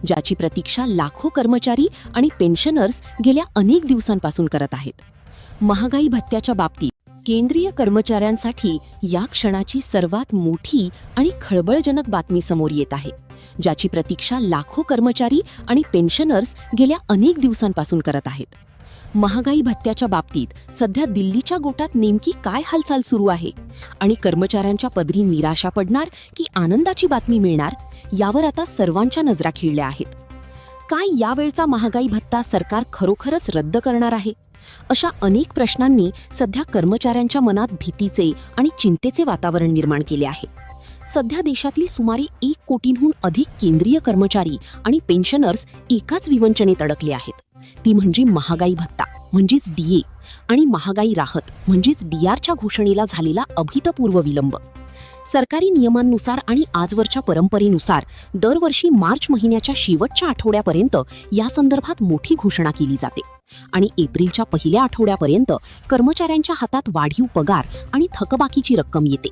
ज्याची प्रतीक्षा लाखो कर्मचारी आणि पेन्शनर्स गेल्या अनेक दिवसांपासून करत आहेत. महागाई भत्त्याच्या बाबतीत केंद्रीय कर्मचाऱ्यांसाठी या क्षणाची सर्वात मोठी आणि खळबळजनक बातमी समोर येत आहे, ज्याची प्रतीक्षा लाखो कर्मचारी आणि पेन्शनर्स गेल्या अनेक दिवसांपासून करत आहेत. महागाई भत्त्याच्या बाबतीत सध्या दिल्लीच्या गोटात नेमकी काय हालचाल सुरू आहे आणि कर्मचाऱ्यांच्या पदरी निराशा पडणार की आनंदाची बातमी मिळणार, यावर आता सर्वांच्या नजरा खिळल्या आहेत. काय यावेळचा महागाई भत्ता सरकार खरोखरच रद्द करणार आहे? अशा अनेक प्रश्नांनी सध्या कर्मचाऱ्यांच्या मनात भीतीचे आणि चिंतेचे वातावरण निर्माण केले आहे. सध्या देशातील सुमारे 1 कोटींहून अधिक केंद्रीय कर्मचारी आणि पेन्शनर्स एकाच विवंचनेत अडकले आहेत. ती म्हणजे महागाई भत्ता म्हणजेच डीए आणि महागाई राहत म्हणजेच डीआरच्या घोषणेला झालेला अभूतपूर्व विलंब. सरकारी नियमांनुसार आणि आजवरच्या परंपरेनुसार दरवर्षी मार्च महिन्याच्या शेवटच्या आठवड्यापर्यंत या संदर्भात मोठी घोषणा केली जाते आणि एप्रिलच्या पहिल्या आठवड्यापर्यंत कर्मचाऱ्यांच्या हातात वाढीव पगार आणि थकबाकीची रक्कम येते.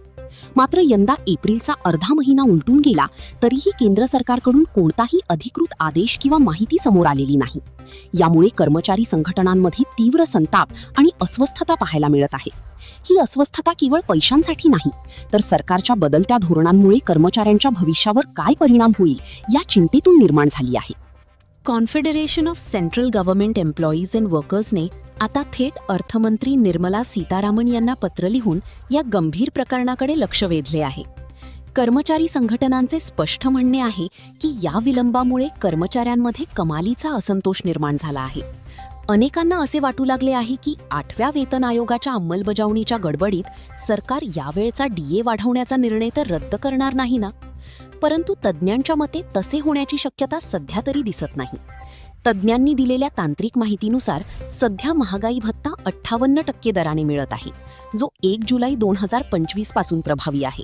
मात्र यंदा एप्रिलचा अर्धा महिना उलटून गेला तरीही केंद्र सरकारकडून कोणताही अधिकृत आदेश किंवा माहिती समोर आलेली नाही. यामुळे कर्मचारी संघटनांमध्ये तीव्र संताप आणि अस्वस्थता पाहायला मिळत आहे. ही अस्वस्थता केवळ पैशांसाठी नाही, तर सरकारच्या बदलत्या धोरणांमुळे कर्मचाऱ्यांच्या भविष्यावर काय परिणाम होईल या चिंतेतून निर्माण झाली आहे. Confederation of central government employees and वर्कर्सने आता थेट अर्थमंत्री निर्मला सीतारामन यांना पत्र लिहून या गंभीर प्रकरणाकडे लक्ष वेधले आहे. कर्मचारी संघटनांचे स्पष्ट म्हणणे आहे की या विलंबामुळे कर्मचाऱ्यांमध्ये कमालीचा असंतोष निर्माण झाला आहे. अनेकांना असे वाटू लागले आहे की 8व्या वेतन आयोगाच्या अंमलबजावणीच्या गडबडीत सरकार यावेळचा डीए वाढवण्याचा निर्णय तर रद्द करणार नाही ना. परंतु तज्ज्ञांच्या मते तसे होण्याची शक्यता सध्या तरी दिसत नाही. तज्ज्ञांनी दिलेल्या तांत्रिक माहितीनुसार सध्या महागाई भत्ता 58% दराने मिळत आहे, जो 1 जुलै 2025 पासून प्रभावी आहे.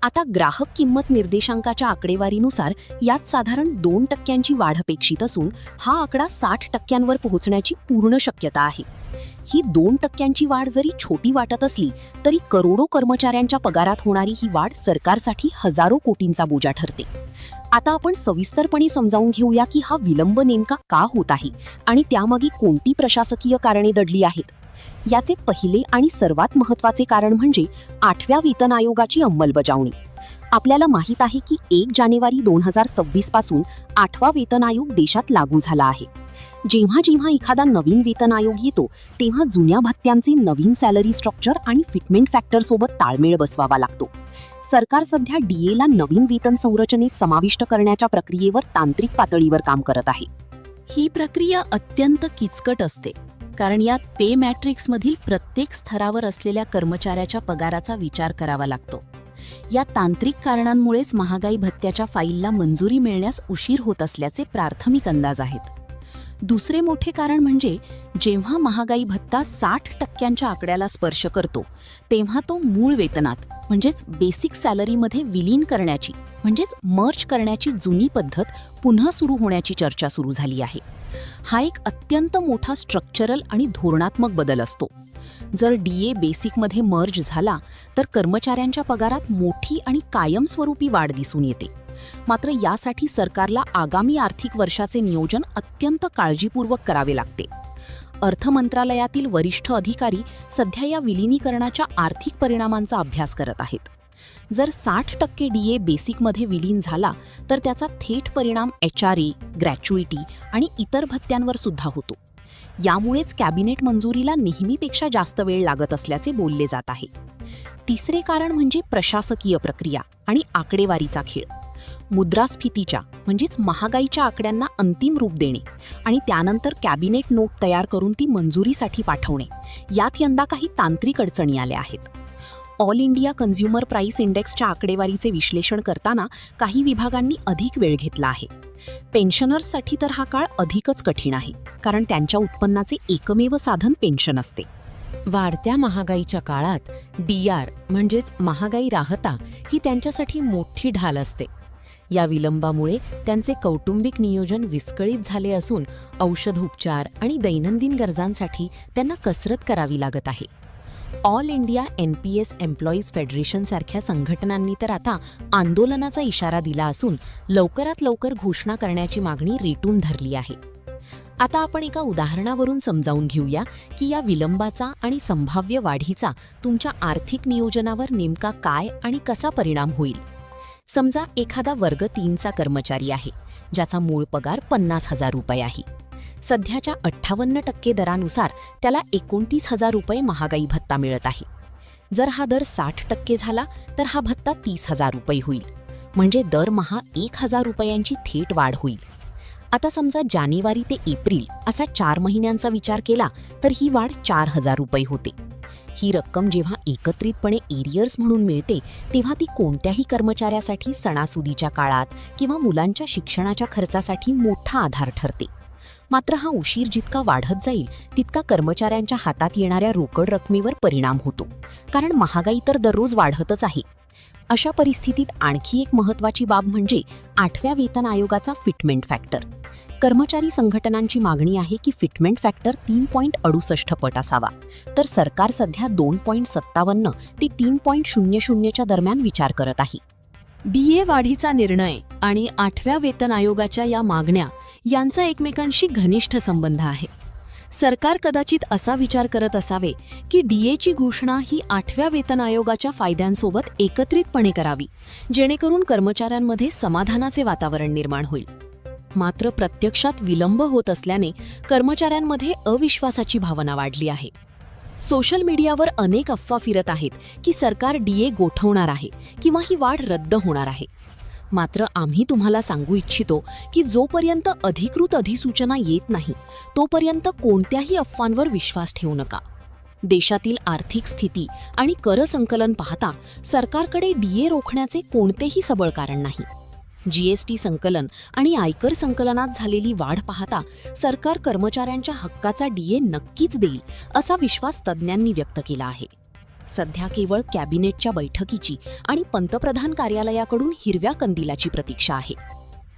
आता ग्राहक किंमत निर्देशांकाच्या आकडेवारीनुसार यात साधारण 2% वाढ अपेक्षित असून हा आकडा 60% पोहोचण्याची पूर्ण शक्यता आहे. ही 2% वाढ जरी छोटी वाटत असली तरी करोडो कर्मचाऱ्यांच्या पगारात होणारी ही वाढ सरकारसाठी हजारो कोटींचा बोजा ठरते. आता आपण सविस्तरपणे समजावून घेऊया की हा विलंब नेमका का होत आहे आणि त्यामागे कोणती प्रशासकीय कारणे दडली आहेत. याचे पहिले आणि सर्वात महत्त्वाचे कारण म्हणजे 8व्या वेतन आयोगाची अंमलबजावणी. आपल्याला माहित आहे की 1 जानेवारी 2026 पासून 8वा वेतन आयोग देशात लागू झाला आहे. जेव्हा जेव्हा एखादा नवीन वेतन आयोग येतो तेव्हा जुन्या भत्त्यांचे नवीन सॅलरी स्ट्रक्चर आणि फिटमेंट फॅक्टर सोबत ताळमेळ बसवावा लागतो. सरकार सध्या डीएला नवीन वेतन संरचनेत समाविष्ट करण्याच्या प्रक्रियेवर तांत्रिक पातळीवर काम करत आहे. ही प्रक्रिया अत्यंत किचकट असते, कारण यात पे मॅट्रिक्समधील प्रत्येक स्तरावर असलेल्या कर्मचाऱ्याच्या पगाराचा विचार करावा लागतो. या तांत्रिक कारणांमुळेच महागाई भत्त्याच्या फाईलला मंजुरी मिळण्यास उशीर होत असल्याचे प्राथमिक अंदाज आहेत. दुसरे मोठे कारण म्हणजे जेव्हा महागाई भत्ता 60%च्या आकड्याला स्पर्श करतो तेव्हा तो मूळ वेतनात म्हणजेच बेसिक सॅलरीमध्ये विलीन करण्याची म्हणजेच मर्ज करण्याची जुनी पद्धत पुन्हा सुरू होण्याची चर्चा सुरू झाली आहे. हा एक अत्यंत मोठा स्ट्रक्चरल आणि धोरणात्मक बदल असतो. जर डीए बेसिकमध्ये मर्ज झाला तर कर्मचाऱ्यांच्या पगारात मोठी आणि कायमस्वरूपी वाढ दिसून येते. मात्र यासाठी सरकारला आगामी आर्थिक वर्षाचे नियोजन अत्यंत काळजीपूर्वक करावे लागते. अर्थ मंत्रालयातील वरिष्ठ अधिकारी सध्या या विलिनीकरणाच्या आर्थिक परिणामांचा अभ्यास करत आहेत. जर 60% डीए बेसिकमध्ये विलीन झाला तर त्याचा थेट परिणाम एचआरए, ग्रॅच्युइटी आणि इतर भत्त्यांवर सुद्धा होतो. यामुळेच कॅबिनेट मंजुरीला नेहमीपेक्षा जास्त वेळ लागत असल्याचे बोलले जात आहे. तिसरे कारण म्हणजे प्रशासकीय प्रक्रिया आणि आकडेवारीचा खेळ. मुद्रास्फीतीच्या म्हणजेच महागाईच्या आकड्यांना अंतिम रूप देणे आणि त्यानंतर कॅबिनेट नोट तयार करून ती मंजुरीसाठी पाठवणे, यात यंदा काही तांत्रिक अडचणी आल्या आहेत. ऑल इंडिया कन्झ्युमर प्राईस इंडेक्सच्या आकडेवारीचे विश्लेषण करताना काही विभागांनी अधिक वेळ घेतला आहे. पेन्शनर्ससाठी तर हा काळ अधिकच कठीण आहे, कारण त्यांच्या उत्पन्नाचे एकमेव साधन पेन्शन असते. वाढत्या महागाईच्या काळात डीआर म्हणजेच महागाई राहता ही त्यांच्यासाठी मोठी ढाल असते. या विलंबामुळे त्यांचे कौटुंबिक नियोजन विस्कळीत झाले असून औषध उपचार आणि दैनंदिन गरजांसाठी त्यांना कसरत करावी लागत आहे. All India NPS employees federation सारख्या संघटनांनी तर आता आंदोलनाचा इशारा दिला असून लवकरात लवकर घोषणा करण्याची मागणी रेटून धरली आहे. आता आपण एका उदाहरणावरून समजावून घेऊया की या विलंबाचा आणि संभाव्य वाढीचा तुमच्या आर्थिक नियोजनावर नेमका काय आणि कसा परिणाम होईल. समजा एखादा वर्ग 3चा कर्मचारी आहे, ज्याचा मूळ पगार 50,000 रुपये आहे. सध्याच्या 58% दरानुसार त्याला 29,000 रुपये महागाई भत्ता मिळत आहे. जर हा दर 60% झाला तर हा भत्ता 30,000 रुपये होईल. म्हणजे दरमहा 1,000 रुपयांची थेट वाढ होईल. आता समजा जानेवारी ते एप्रिल असा 4 महिन्यांचा विचार केला तर ही वाढ 4,000 रुपये होते. ही रक्कम जेव्हा एकत्रितपणे एरियर्स म्हणून मिळते तेव्हा ती कोणत्याही कर्मचाऱ्यासाठी सणासुदीच्या काळात किंवा मुलांच्या शिक्षणाच्या खर्चासाठी मोठा आधार ठरते. मात्र हा उशीर जितका वाढत जाईल तितका कर्मचाऱ्यांच्या हातात येणाऱ्या रोकड रकमेवर परिणाम होतो, कारण महागाई तर दररोज वाढतच आहे. अशा परिस्थितीत आणखी एक महत्त्वाची बाब म्हणजे 8व्या वेतन आयोगाचा फिटमेंट फॅक्टर. कर्मचारी संघटनांची मागणी आहे की फिटमेंट फॅक्टर 3.68 पट असावा, तर सरकार सध्या 2.57 ते 3.00च्या दरम्यान विचार करत आहे. DA वाढीचा निर्णय आणि 8व्या वेतन आयोगाच्या या मागण्या यांचा एकमेकांशी घनिष्ठ संबंध आहे. सरकार कदाचित असा विचार करत असावे की DAची घोषणा ही 8व्या वेतन आयोगाच्या फायद्यांसोबत एकत्रितपणे करावी, जेणेकरून कर्मचाऱ्यांमध्ये समाधानाचे वातावरण निर्माण होईल. मात्र प्रत्यक्षात विलंब होत असल्याने कर्मचाऱ्यांमध्ये अविश्वासाची भावना वाढली आहे. सोशल मीडियावर अनेक अफवा फिरत आहेत की सरकार DA गोठवणार आहे किंवा ही वाढ रद्द होणार आहे. मात्र आम्ही तुम्हाला सांगू इच्छितो की जोपर्यंत अधिकृत अधिसूचना येत नाही तोपर्यंत कोणत्याही अफवांवर विश्वास ठेवू नका. देशातील आर्थिक स्थिती आणि कर संकलन पाहता सरकारकडे DA रोखण्याचे कोणतेही सबळ कारण नाही. GST संकलन आणि आयकर संकलनात झालेली वाढ पाहता सरकार कर्मचाऱ्यांच्या हक्काचा DA नक्कीच देईल असा विश्वास तज्ज्ञांनी व्यक्त केला आहे. सध्या केवळ कॅबिनेटच्या बैठकीची आणि पंतप्रधान कार्यालयाकडून हिरव्या कंदिलाची प्रतीक्षा आहे.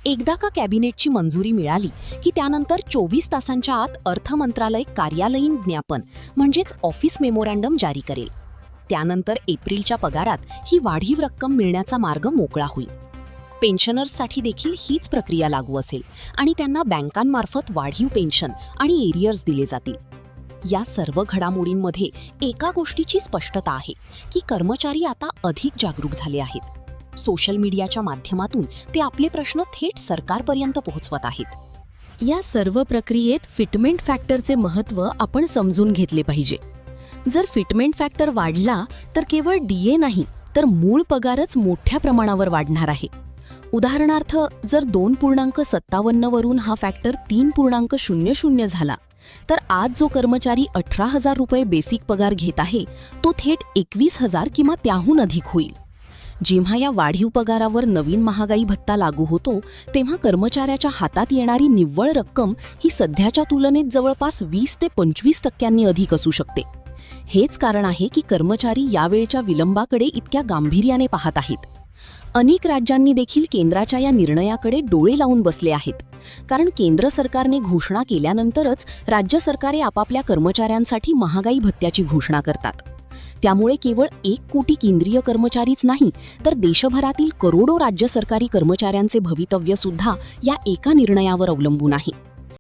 एकदा का कॅबिनेटची मंजुरी मिळाली की त्यानंतर 24 तासांच्या आत अर्थ मंत्रालय कार्यालयीन ज्ञापन म्हणजेच ऑफिस मेमोरँडम जारी करेल. त्यानंतर एप्रिलच्या पगारात ही वाढीव रक्कम मिळण्याचा मार्ग मोकळा होईल. पेन्शनर्ससाठी देखील हीच प्रक्रिया लागू असेल आणि त्यांना बँकांमार्फत वाढीव पेन्शन आणि एरियर्स दिले जातील. या सर्व घडामोडींमध्ये एका गोष्टीची स्पष्टता आहे की कर्मचारी आता अधिक जागरूक झाले आहेत. सोशल मीडियाच्या माध्यमातून ते आपले प्रश्न थेट सरकारपर्यंत पोहोचवत आहेत. या सर्व प्रक्रियेत फिटमेंट फॅक्टरचे महत्त्व आपण समजून घेतले पाहिजे. जर फिटमेंट फॅक्टर वाढला तर केवळ DA नाही तर मूळ पगारच मोठ्या प्रमाणावर वाढणार आहे. उदाहरणार्थ जर 2.57 वरून हा फॅक्टर 3.00 झाला तर आज जो कर्मचारी 18,000 रुपये बेसिक पगार घेत आहे तो थेट 21,000 किंवा त्याहून अधिक होईल. जेव्हा या वाढीव पगारावर नवीन महागाई भत्ता लागू होतो तेव्हा कर्मचाऱ्याच्या हातात येणारी निव्वळ रक्कम ही सध्याच्या तुलनेत जवळपास 20 ते 25% अधिक असू शकते. हेच कारण आहे की कर्मचारी यावेळच्या विलंबाकडे इतक्या गांभीर्याने पाहत आहेत. अनेक राज्यांनी देखील केंद्राच्या या निर्णयाकडे डोळे लावून बसले आहेत, कारण केंद्र सरकारने घोषणा केल्यानंतरच राज्य सरकारे आपापल्या कर्मचाऱ्यांसाठी महागाई भत्त्याची घोषणा करतात. त्यामुळे केवळ 1 कोटी केंद्रीय कर्मचारीच नाही तर देशभरातील करोडो राज्य सरकारी कर्मचाऱ्यांचे भवितव्य सुद्धा या एका निर्णयावर अवलंबून आहे.